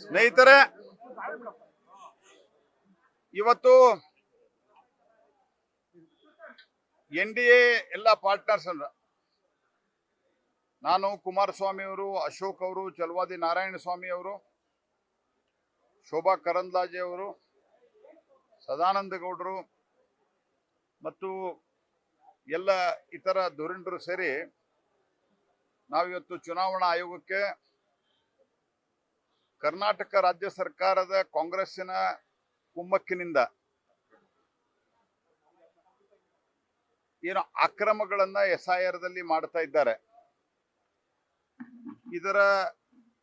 ಸ್ನೇಹಿತರೆ, ಇವತ್ತು NDA ಎಲ್ಲ ಪಾರ್ಟ್ನರ್ಸ್ ನಾನು, ಕುಮಾರಸ್ವಾಮಿ ಅವರು, ಅಶೋಕ್ ಅವರು, ಚಲವಾದಿ ನಾರಾಯಣ ಸ್ವಾಮಿ ಅವರು, ಶೋಭಾ ಕರಂದ್ಲಾಜೆ ಅವರು, ಸದಾನಂದ ಗೌಡರು ಮತ್ತು ಎಲ್ಲ ಇತರ ಧುರೀಣರು ಸೇರಿ ನಾವಿವತ್ತು ಚುನಾವಣಾ ಆಯೋಗಕ್ಕೆ ಕರ್ನಾಟಕ ರಾಜ್ಯ ಸರ್ಕಾರದ ಕಾಂಗ್ರೆಸ್ಸಿನ ಕುಮ್ಮಕ್ಕಿನಿಂದ ಏನು ಅಕ್ರಮಗಳನ್ನ SIR ದಲ್ಲಿ ಮಾಡ್ತಾ ಇದ್ದಾರೆ, ಇದರ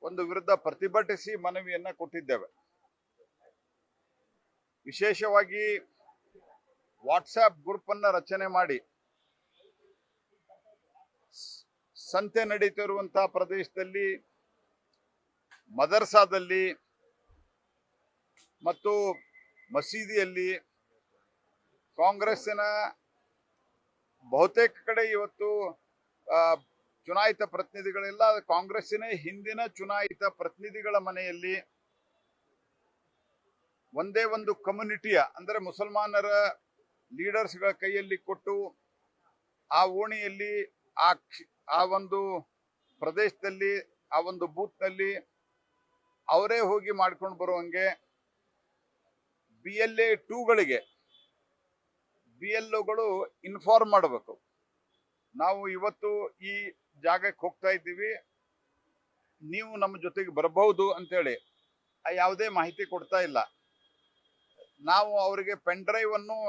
ಒಂದು ವಿರುದ್ಧ ಪ್ರತಿಭಟಿಸಿ ಮನವಿಯನ್ನ ಕೊಟ್ಟಿದ್ದೇವೆ. ವಿಶೇಷವಾಗಿ ವಾಟ್ಸ್ಆಪ್ ಗ್ರೂಪ್ ಅನ್ನ ರಚನೆ ಮಾಡಿ ಸಂತೆ ನಡೀತಿರುವಂತಹ ಪ್ರದೇಶದಲ್ಲಿ, ಮದರ್ಸಾದಲ್ಲಿ ಮತ್ತು ಮಸೀದಿಯಲ್ಲಿ ಕಾಂಗ್ರೆಸ್ಸಿನ ಬಹುತೇಕ ಕಡೆ ಇವತ್ತು ಚುನಾಯಿತ ಪ್ರತಿನಿಧಿಗಳೆಲ್ಲ ಕಾಂಗ್ರೆಸ್ಸಿನ ಹಿಂದಿನ ಚುನಾಯಿತ ಪ್ರತಿನಿಧಿಗಳ ಮನೆಯಲ್ಲಿ ಒಂದೇ ಒಂದು ಕಮ್ಯುನಿಟಿಯ ಅಂದರೆ ಮುಸಲ್ಮಾನರ ಲೀಡರ್ಸ್ಗಳ ಕೈಯಲ್ಲಿ ಕೊಟ್ಟು ಆ ಓಣಿಯಲ್ಲಿ ಆ ಒಂದು ಪ್ರದೇಶದಲ್ಲಿ ಆ ಒಂದು ಬೂತ್ನಲ್ಲಿ ಅವರೇ ಹೋಗಿ ಮಾಡ್ಕೊಂಡು ಬರುವಂಗೆ BLA 2ಗಳಿಗೆ BLOಗಳು ಇನ್ಫಾರ್ಮ್ ಮಾಡಬೇಕು. ನಾವು ಇವತ್ತು ಈ ಜಾಗಕ್ಕೆ ಹೋಗ್ತಾ ಇದ್ದೀವಿ, ನೀವು ನಮ್ಮ ಜೊತೆಗೆ ಬರಬಹುದು ಅಂತೇಳಿ ಯಾವುದೇ ಮಾಹಿತಿ ಕೊಡ್ತಾ ಇಲ್ಲ. ನಾವು ಅವರಿಗೆ ಪೆನ್ ಡ್ರೈವ್ ಅನ್ನು,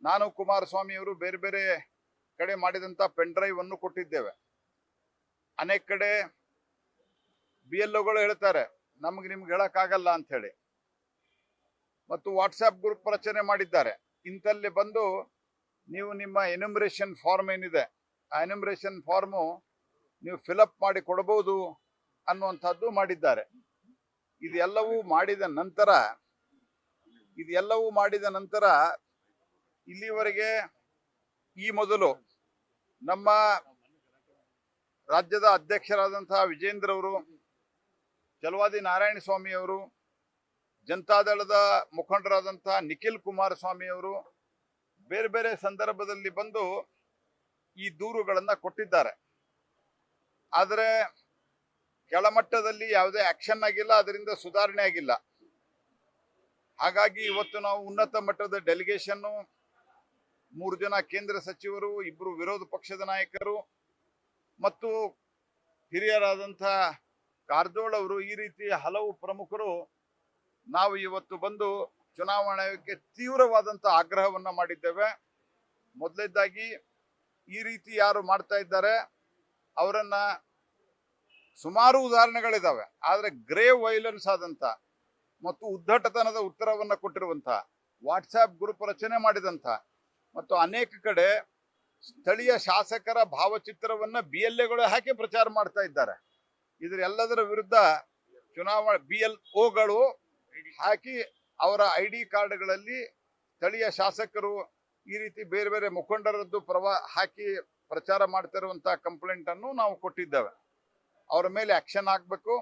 ನಾನು ಕುಮಾರಸ್ವಾಮಿ ಅವರು ಬೇರೆ ಬೇರೆ ಕಡೆ ಮಾಡಿದಂತ ಪೆನ್ ಡ್ರೈವ್ ಅನ್ನು ಕೊಟ್ಟಿದ್ದೇವೆ. ಅನೇಕ ಕಡೆ BLOಗಳು ಹೇಳ್ತಾರೆ ನಮ್ಗೆ ನಿಮ್ಗೆ ಹೇಳಕ್ಕಾಗಲ್ಲ ಅಂತ ಹೇಳಿ, ಮತ್ತು ವಾಟ್ಸ್ಆಪ್ ಗ್ರೂಪ್ ರಚನೆ ಮಾಡಿದ್ದಾರೆ. ಇಂಥಲ್ಲಿ ಬಂದು ನೀವು ನಿಮ್ಮ ಎನ್ಯುಮರೇಷನ್ ಫಾರ್ಮ್ ಏನಿದೆ ಆ ಎನ್ಯುಮರೇಷನ್ ಫಾರ್ಮು ನೀವು ಫಿಲಪ್ ಮಾಡಿ ಕೊಡಬಹುದು ಅನ್ನುವಂಥದ್ದು ಮಾಡಿದ್ದಾರೆ. ಇದೆಲ್ಲವೂ ಮಾಡಿದ ನಂತರ ಇಲ್ಲಿವರೆಗೆ ಈ ಮೊದಲು ನಮ್ಮ ರಾಜ್ಯದ ಅಧ್ಯಕ್ಷರಾದಂತಹ ವಿಜೇಂದ್ರ ಅವರು, ಚಲವಾದಿ ನಾರಾಯಣ ಸ್ವಾಮಿ ಅವರು, ಜನತಾದಳದ ಮುಖಂಡರಾದಂತಹ ನಿಖಿಲ್ ಕುಮಾರಸ್ವಾಮಿ ಅವರು ಬೇರೆ ಬೇರೆ ಸಂದರ್ಭದಲ್ಲಿ ಬಂದು ಈ ದೂರುಗಳನ್ನ ಕೊಟ್ಟಿದ್ದಾರೆ. ಆದರೆ ಕೆಳಮಟ್ಟದಲ್ಲಿ ಯಾವುದೇ ಆಕ್ಷನ್ ಆಗಿಲ್ಲ, ಅದರಿಂದ ಸುಧಾರಣೆ ಆಗಿಲ್ಲ. ಹಾಗಾಗಿ ಇವತ್ತು ನಾವು ಉನ್ನತ ಮಟ್ಟದ ಡೆಲಿಗೇಷನ್, 3 ಜನ ಕೇಂದ್ರ ಸಚಿವರು, 2 ವಿರೋಧ ಪಕ್ಷದ ನಾಯಕರು ಮತ್ತು ಹಿರಿಯರಾದಂತಹ ಕಾರಜೋಳ ಅವರು, ಈ ರೀತಿ ಹಲವು ಪ್ರಮುಖರು ನಾವು ಇವತ್ತು ಬಂದು ಚುನಾವಣಾ ಆಯೋಗಕ್ಕೆ ತೀವ್ರವಾದಂತಹ ಆಗ್ರಹವನ್ನ ಮಾಡಿದ್ದೇವೆ. ಮೊದಲನೇದಾಗಿ ಈ ರೀತಿ ಯಾರು ಮಾಡ್ತಾ ಇದ್ದಾರೆ ಅವರನ್ನ, ಸುಮಾರು ಉದಾಹರಣೆಗಳಿದಾವೆ, ಆದ್ರೆ ಗ್ರೇವ್ ವೈಲೆನ್ಸ್ ಆದಂತ ಮತ್ತು ಉದ್ದಟತನದ ಉತ್ತರವನ್ನ ಕೊಟ್ಟಿರುವಂತ, ವಾಟ್ಸ್ಆಪ್ ಗ್ರೂಪ್ ರಚನೆ ಮಾಡಿದಂತ ಮತ್ತು ಅನೇಕ ಕಡೆ ಸ್ಥಳೀಯ ಶಾಸಕರ ಭಾವಚಿತ್ರವನ್ನ BLAಗಳು ಹಾಕಿ ಪ್ರಚಾರ ಮಾಡ್ತಾ ಇದ್ದಾರೆ. ಇದರೆಲ್ಲದರ ವಿರುದ್ಧ ಚುನಾವಣಾ BLOಗಳು ಹಾಕಿ ಅವರ ID ಕಾರ್ಡ್ಗಳಲ್ಲಿ ಸ್ಥಳೀಯ ಶಾಸಕರು ಈ ರೀತಿ ಬೇರೆ ಬೇರೆ ಮುಖಂಡರದ್ದು ಹಾಕಿ ಪ್ರಚಾರ ಮಾಡ್ತಿರುವಂತಹ ಕಂಪ್ಲೇಂಟ್ ಅನ್ನು ನಾವು ಕೊಟ್ಟಿದ್ದೇವೆ. ಅವರ ಮೇಲೆ ಆಕ್ಷನ್ ಆಗ್ಬೇಕು.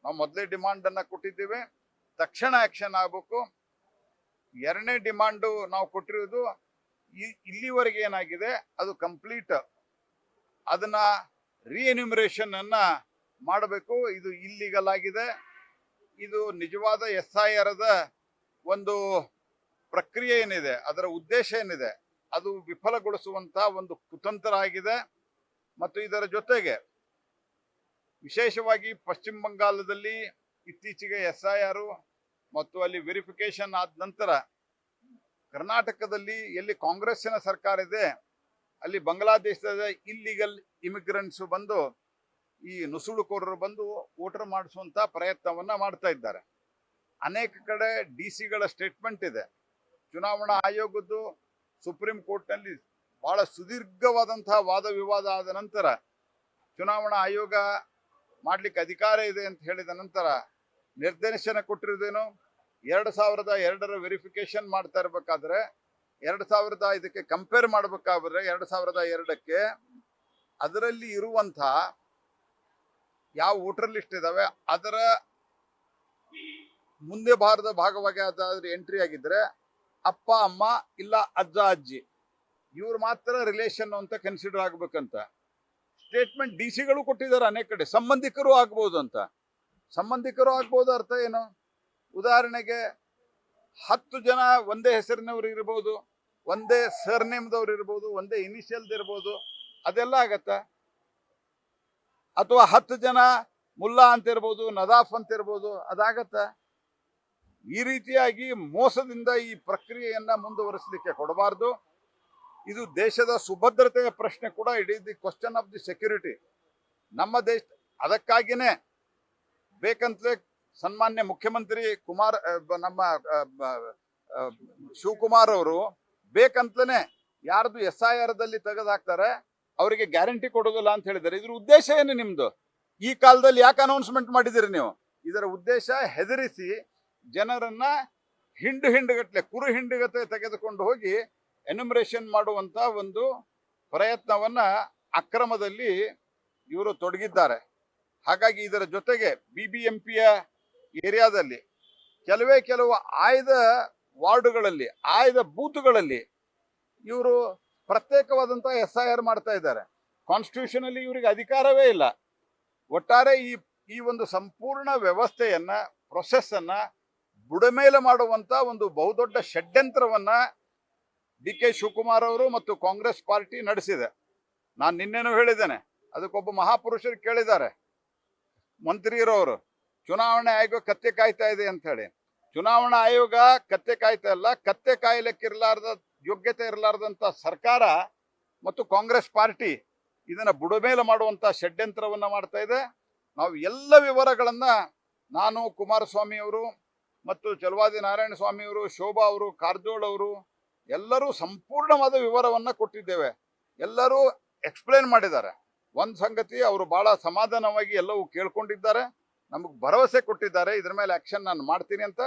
ನಾವು ಮೊದಲೇ ಡಿಮಾಂಡ್ ಅನ್ನ ಕೊಟ್ಟಿದ್ದೇವೆ, ತಕ್ಷಣ ಆಕ್ಷನ್ ಆಗ್ಬೇಕು. ಎರಡನೇ ಡಿಮಾಂಡು ನಾವು ಕೊಟ್ಟಿರೋದು, ಇಲ್ಲಿವರೆಗೆ ಏನಾಗಿದೆ ಅದು ಕಂಪ್ಲೀಟ್ ಅದನ್ನ ರೀಎನ್ಯುಮರೇಷನ್ ಅನ್ನ ಮಾಡಬೇಕು. ಇದು ಇಲ್ಲಿಗಲ್ ಆಗಿದೆ. ಇದು ನಿಜವಾದ SIR ಒಂದು ಪ್ರಕ್ರಿಯೆ ಏನಿದೆ, ಅದರ ಉದ್ದೇಶ ಏನಿದೆ, ಅದು ವಿಫಲಗೊಳಿಸುವಂತಹ ಒಂದು ಕುತಂತ್ರ ಆಗಿದೆ. ಮತ್ತು ಇದರ ಜೊತೆಗೆ ವಿಶೇಷವಾಗಿ ಪಶ್ಚಿಮ ಬಂಗಾಳದಲ್ಲಿ ಇತ್ತೀಚೆಗೆ SIR ಮತ್ತು ಅಲ್ಲಿ ವೆರಿಫಿಕೇಶನ್ ಆದ ನಂತರ ಕರ್ನಾಟಕದಲ್ಲಿ ಎಲ್ಲಿ ಕಾಂಗ್ರೆಸ್ಸಿನ ಸರ್ಕಾರ ಇದೆ ಅಲ್ಲಿ ಬಾಂಗ್ಲಾದೇಶದ ಇಲ್ಲಿಗಲ್ ಇಮಿಗ್ರೆಂಟ್ಸ್ ಬಂದು, ಈ ನುಸುಳುಕೋರರು ಬಂದು ವೋಟರ್ ಮಾಡಿಸುವಂತ ಪ್ರಯತ್ನವನ್ನ ಮಾಡ್ತಾ ಇದ್ದಾರೆ. ಅನೇಕ ಕಡೆ DCಗಳ ಸ್ಟೇಟ್ಮೆಂಟ್ ಇದೆ. ಚುನಾವಣಾ ಆಯೋಗದ್ದು ಸುಪ್ರೀಂ ಕೋರ್ಟ್ನಲ್ಲಿ ಬಹಳ ಸುದೀರ್ಘವಾದಂತಹ ವಾದ ವಿವಾದ ಆದ ನಂತರ ಚುನಾವಣಾ ಆಯೋಗ ಮಾಡ್ಲಿಕ್ಕೆ ಅಧಿಕಾರ ಇದೆ ಅಂತ ಹೇಳಿದ ನಂತರ ನಿರ್ದೇಶನ ಕೊಟ್ಟಿರೋದೇನು, 2002ರ ವೆರಿಫಿಕೇಶನ್ ಮಾಡ್ತಾ ಇರ್ಬೇಕಾದ್ರೆ 2000 ಇದಕ್ಕೆ ಕಂಪೇರ್ ಮಾಡ್ಬೇಕಾದ್ರೆ 2002ಕ್ಕೆ ಅದರಲ್ಲಿ ಇರುವಂತಹ ಯಾವ ವೋಟರ್ ಲಿಸ್ಟ್ ಇದಾವೆ ಅದರ ಮುಂದೆ ಭಾರತದ ಭಾಗವಾಗಿ ಅದಾದ್ರೆ ಎಂಟ್ರಿ ಆಗಿದ್ರೆ ಅಪ್ಪ ಅಮ್ಮ ಇಲ್ಲ ಅಜ್ಜ ಅಜ್ಜಿ ಇವ್ರು ಮಾತ್ರ ರಿಲೇಷನ್ ಅಂತ ಕನ್ಸಿಡರ್ ಆಗ್ಬೇಕಂತ ಸ್ಟೇಟ್ಮೆಂಟ್ ಡಿ ಸಿಗಳು ಕೊಟ್ಟಿದ್ದಾರೆ ಅನೇಕ ಕಡೆ. ಸಂಬಂಧಿಕರು ಆಗ್ಬೋದು ಅಂತ. ಸಂಬಂಧಿಕರು ಆಗ್ಬೋದು ಅರ್ಥ ಏನು? ಉದಾಹರಣೆಗೆ 10 ಜನ ಒಂದೇ ಹೆಸರಿನವ್ರು ಇರ್ಬೋದು, ಒಂದೇ ಸರ್ನೇಮ್ದವ್ರು ಇರ್ಬೋದು, ಒಂದೇ ಇನಿಷಿಯಲ್ದು ಇರ್ಬೋದು, ಅದೆಲ್ಲ ಆಗತ್ತ. ಅಥವಾ 10 ಜನ ಮುಲ್ಲಾ ಅಂತ ಇರ್ಬೋದು, ನದಾಫ್ ಅಂತ ಇರ್ಬೋದು, ಅದಾಗತ್ತ. ಈ ರೀತಿಯಾಗಿ ಮೋಸದಿಂದ ಈ ಪ್ರಕ್ರಿಯೆಯನ್ನ ಮುಂದುವರಿಸಲಿಕ್ಕೆ ಕೊಡಬಾರ್ದು. ಇದು ದೇಶದ ಸುಭದ್ರತೆಯ ಪ್ರಶ್ನೆ ಕೂಡ. It is the question of the security. ನಮ್ಮ ದೇಶ ಅದಕ್ಕಾಗಿನೇ ಬೇಕಂತಲೇ ಸನ್ಮಾನ್ಯ ಮುಖ್ಯಮಂತ್ರಿ ನಮ್ಮ ಶಿವಕುಮಾರ್ ಅವರು ಬೇಕಂತಲೇ ಯಾರ್ದು SIR ದಲ್ಲಿ ತೆಗೆದುಹಾಕ್ತಾರೆ ಅವರಿಗೆ ಗ್ಯಾರಂಟಿ ಕೊಡೋದಿಲ್ಲ ಅಂತ ಹೇಳಿದ್ದಾರೆ. ಇದ್ರ ಉದ್ದೇಶ ಏನು ನಿಮ್ದು? ಈ ಕಾಲದಲ್ಲಿ ಯಾಕೆ ಅನೌನ್ಸ್ಮೆಂಟ್ ಮಾಡಿದಿರಿ ನೀವು? ಇದರ ಉದ್ದೇಶ ಹೆದರಿಸಿ ಜನರನ್ನ ಹಿಂಡುಗಟ್ಟಲೆ ಕುರು ಹಿಂಡುಗತೆ ತೆಗೆದುಕೊಂಡು ಹೋಗಿ ಎನ್ಯುಮರೇಷನ್ ಮಾಡುವಂತ ಒಂದು ಪ್ರಯತ್ನವನ್ನ ಅಕ್ರಮದಲ್ಲಿ ಇವರು ತೊಡಗಿದ್ದಾರೆ. ಹಾಗಾಗಿ ಇದರ ಜೊತೆಗೆ BBMPಯ ಏರಿಯಾದಲ್ಲಿ ಕೆಲವು ಆಯ್ದ ವಾರ್ಡುಗಳಲ್ಲಿ, ಆಯ್ದ ಬೂತ್ಗಳಲ್ಲಿ ಇವರು ಪ್ರತ್ಯೇಕವಾದಂತಹ SIR ಮಾಡ್ತಾ ಇದ್ದಾರೆ. ಕಾನ್ಸ್ಟಿಟ್ಯೂಷನಲ್ಲಿ ಇವರಿಗೆ ಅಧಿಕಾರವೇ ಇಲ್ಲ. ಒಟ್ಟಾರೆ ಈ ಒಂದು ಸಂಪೂರ್ಣ ವ್ಯವಸ್ಥೆಯನ್ನ, ಪ್ರೊಸೆಸ್ ಅನ್ನ ಬುಡಮೇಲೆ ಮಾಡುವಂತ ಒಂದು ಬಹುದೊಡ್ಡ ಷಡ್ಯಂತ್ರವನ್ನ DK ಶಿವಕುಮಾರ್ ಅವರು ಮತ್ತು ಕಾಂಗ್ರೆಸ್ ಪಾರ್ಟಿ ನಡೆಸಿದೆ. ನಾನು ನಿನ್ನೆನೂ ಹೇಳಿದ್ದೇನೆ, ಅದಕ್ಕೊಬ್ಬ ಮಹಾಪುರುಷರು ಕೇಳಿದ್ದಾರೆ, ಮಂತ್ರಿ ಇರೋರು, ಚುನಾವಣೆ ಆಯೋಗ ಕತ್ತೆ ಕಾಯ್ತಾ ಇದೆ ಅಂತ ಹೇಳಿ. ಚುನಾವಣಾ ಆಯೋಗ ಕತ್ತೆ ಕಾಯ್ತಾ ಇಲ್ಲ. ಕತ್ತೆ ಕಾಯ್ಲಿಕ್ಕಿರ್ಲಾರ್ದ ಯೋಗ್ಯತೆ ಇರಲಾರ್ದಂತ ಸರ್ಕಾರ ಮತ್ತು ಕಾಂಗ್ರೆಸ್ ಪಾರ್ಟಿ ಇದನ್ನ ಬುಡಮೇಲೆ ಮಾಡುವಂತ ಷಡ್ಯಂತ್ರವನ್ನ ಮಾಡ್ತಾ ಇದೆ. ನಾವು ಎಲ್ಲ ವಿವರಗಳನ್ನ ನಾನು, ಕುಮಾರಸ್ವಾಮಿ ಅವರು ಮತ್ತು ಚಲವಾದಿ ನಾರಾಯಣ ಸ್ವಾಮಿ ಅವರು, ಶೋಭಾ ಅವರು, ಕಾರಜೋಳ ಅವರು ಎಲ್ಲರೂ ಸಂಪೂರ್ಣವಾದ ವಿವರವನ್ನ ಕೊಟ್ಟಿದ್ದೇವೆ. ಎಲ್ಲರೂ ಎಕ್ಸ್ಪ್ಲೇನ್ ಮಾಡಿದ್ದಾರೆ. ಒಂದು ಸಂಗತಿ, ಅವರು ಬಹಳ ಸಮಾಧಾನವಾಗಿ ಎಲ್ಲವೂ ಕೇಳ್ಕೊಂಡಿದ್ದಾರೆ, ನಮಗೆ ಭರವಸೆ ಕೊಟ್ಟಿದ್ದಾರೆ, ಇದ್ರ ಮೇಲೆ ಆಕ್ಷನ್ ನಾನು ಮಾಡ್ತೀನಿ ಅಂತ,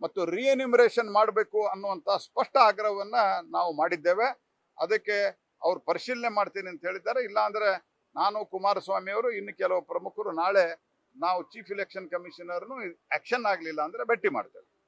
ಮತ್ತು ರಿಎನ್ಯುಮರೇಷನ್ ಮಾಡಬೇಕು ಅನ್ನುವಂಥ ಸ್ಪಷ್ಟ ಆಗ್ರಹವನ್ನ ನಾವು ಮಾಡಿದ್ದೇವೆ. ಅದಕ್ಕೆ ಅವ್ರು ಪರಿಶೀಲನೆ ಮಾಡ್ತೀನಿ ಅಂತ ಹೇಳಿದ್ದಾರೆ. ಇಲ್ಲಾಂದ್ರೆ ನಾನು, ಕುಮಾರಸ್ವಾಮಿ ಅವರು, ಇನ್ನು ಕೆಲವು ಪ್ರಮುಖರು ನಾಳೆ ನಾವು ಚೀಫ್ ಎಲೆಕ್ಷನ್ ಕಮಿಷನರ್ನು ಆಕ್ಷನ್ ಆಗಲಿಲ್ಲ ಅಂದ್ರೆ ಭೇಟಿ ಮಾಡ್ತೇವೆ.